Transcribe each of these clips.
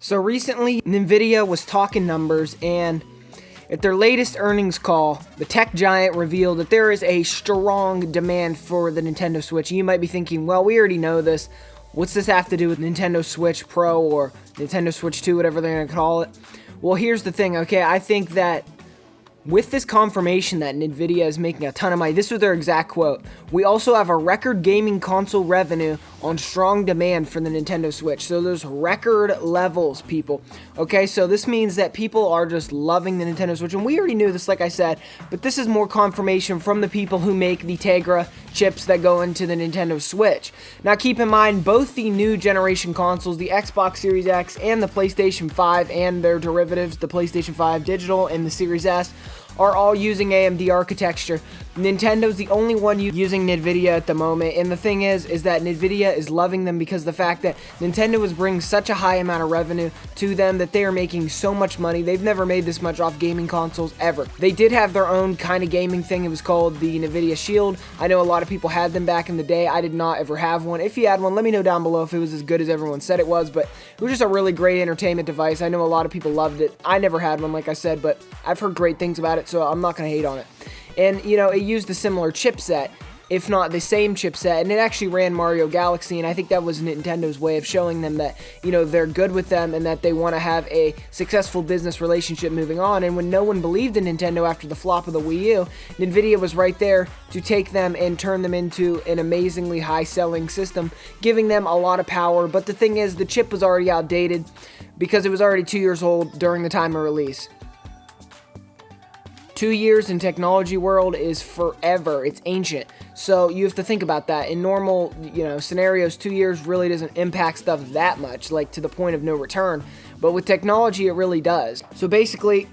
So recently, Nvidia was talking numbers, and at their latest earnings call, the tech giant revealed that there is a strong demand for the Nintendo Switch. You might be thinking, well, we already know this. What's this have to do with Nintendo Switch Pro or Nintendo Switch 2, whatever they're going to call it? Well, here's the thing, okay? I think that with this confirmation that Nvidia is making a ton of money, this was their exact quote. We also have a record gaming console revenue on strong demand for the Nintendo Switch. So there's record levels, people. Okay, so this means that people are just loving the Nintendo Switch. And we already knew this, like I said, but this is more confirmation from the people who make the Tegra chips that go into the Nintendo Switch. Now keep in mind, both the new generation consoles, the Xbox Series X and the PlayStation 5 and their derivatives, the PlayStation 5 Digital and the Series S, are all using AMD architecture. Nintendo's the only one using Nvidia at the moment, and the thing is that Nvidia is loving them because of the fact that Nintendo is bringing such a high amount of revenue to them that they are making so much money. They've never made this much off gaming consoles ever. They did have their own kind of gaming thing. It was called the Nvidia Shield. I know a lot of people had them back in the day. I did not ever have one. If you had one, let me know down below if it was as good as everyone said it was, but it was just a really great entertainment device. I know a lot of people loved it. I never had one, like I said, but I've heard great things about it, so I'm not going to hate on it. And, you know, it used a similar chipset, if not the same chipset, and it actually ran Mario Galaxy, and I think that was Nintendo's way of showing them that, you know, they're good with them and that they want to have a successful business relationship moving on. And when no one believed in Nintendo after the flop of the Wii U, Nvidia was right there to take them and turn them into an amazingly high-selling system, giving them a lot of power. But the thing is, the chip was already outdated because it was already 2 years old during the time of release. 2 years in technology world is forever. It's ancient. So you have to think about that. In normal, scenarios, 2 years really doesn't impact stuff that much, like to the point of no return. But with technology, it really does. So basically,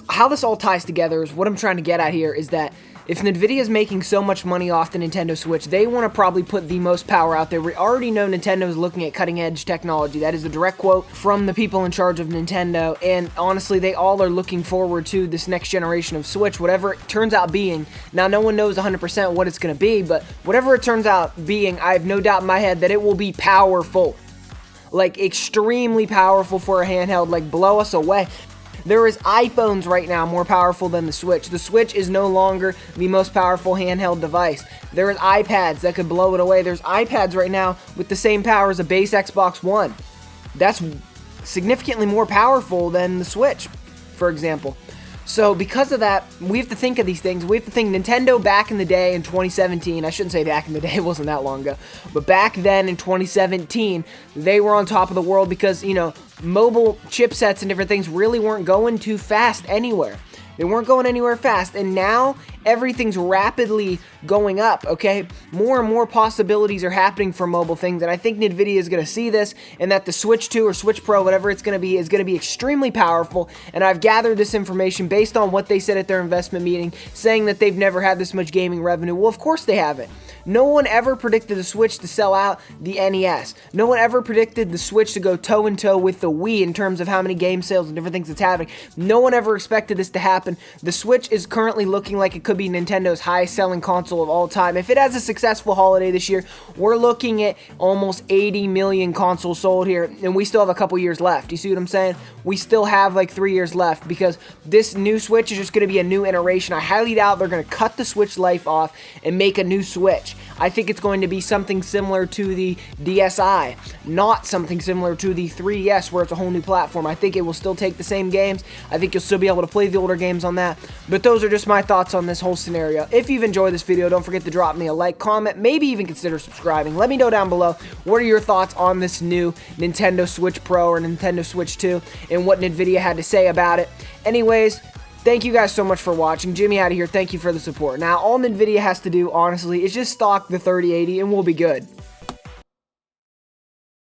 how this all ties together is what I'm trying to get at here is that if Nvidia is making so much money off the Nintendo Switch, they want to probably put the most power out there. We already know Nintendo is looking at cutting-edge technology. That is a direct quote from the people in charge of Nintendo, and honestly, they all are looking forward to this next generation of Switch, whatever it turns out being. Now, no one knows 100% what it's going to be, but whatever it turns out being, I have no doubt in my head that it will be powerful. Like, extremely powerful for a handheld, like, blow us away. There is iPhones right now more powerful than the Switch. The Switch is no longer the most powerful handheld device. There is iPads that could blow it away. There's iPads right now with the same power as a base Xbox One. That's significantly more powerful than the Switch, for example. So because of that, we have to think of these things. We have to think Nintendo back in the day in 2017. I shouldn't say back in the day, it wasn't that long ago. But back then in 2017, they were on top of the world because, mobile chipsets and different things really weren't going too fast anywhere. They weren't going anywhere fast, and now everything's rapidly going up, okay? More and more possibilities are happening for mobile things, and I think Nvidia is going to see this, and that the Switch 2 or Switch Pro, whatever it's going to be, is going to be extremely powerful, and I've gathered this information based on what they said at their investment meeting, saying that they've never had this much gaming revenue. Well, of course they haven't. No one ever predicted the Switch to sell out the NES. No one ever predicted the Switch to go toe-in-toe with the Wii in terms of how many game sales and different things it's having. No one ever expected this to happen. The Switch is currently looking like it could be Nintendo's highest-selling console of all time. If it has a successful holiday this year, we're looking at almost 80 million consoles sold here, and we still have a couple years left. You see what I'm saying? We still have like 3 years left because this new Switch is just going to be a new iteration. I highly doubt they're going to cut the Switch life off and make a new Switch. I think it's going to be something similar to the DSi, not something similar to the 3DS where it's a whole new platform. I think it will still take the same games. I think you'll still be able to play the older games on that. But those are just my thoughts on this whole scenario. If you've enjoyed this video, don't forget to drop me a like, comment, maybe even consider subscribing. Let me know down below what are your thoughts on this new Nintendo Switch Pro or Nintendo Switch 2 and what Nvidia had to say about it. Anyways, thank you guys so much for watching. Jimmie out of here. Thank you for the support. Now, all Nvidia has to do, honestly, is just stock the 3080 and we'll be good.